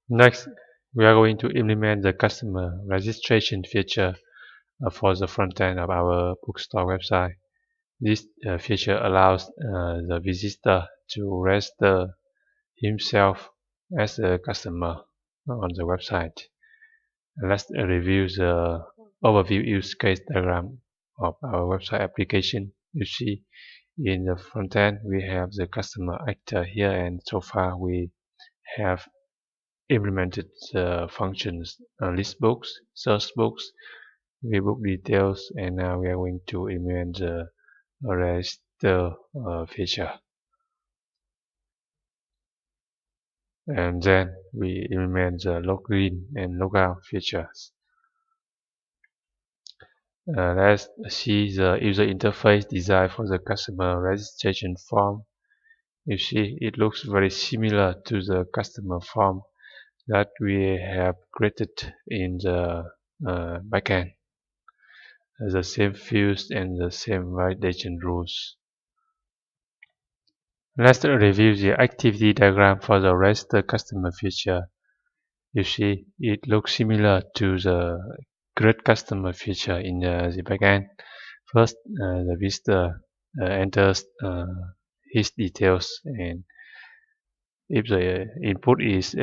Next, we are going to implement the customer registration feature for the front end of our bookstore website. This feature allows the visitor to register himself as a customer on the website. Let's review the overview use case diagram of our website application. You see, in the front end, we have the customer actor here, and so far we have implemented the functions list books, search books, view book details, and now we are going to implement the register feature. And then we implement the login and logout features. Let's see the user interface design for the customer registration form. You see, it looks very similar to the customer form that we have created in the backend. The same fields and the same validation rules. Let's review the activity diagram for the register customer feature. You see, it looks similar to the create customer feature in the backend. First, the visitor enters his details, and if the input is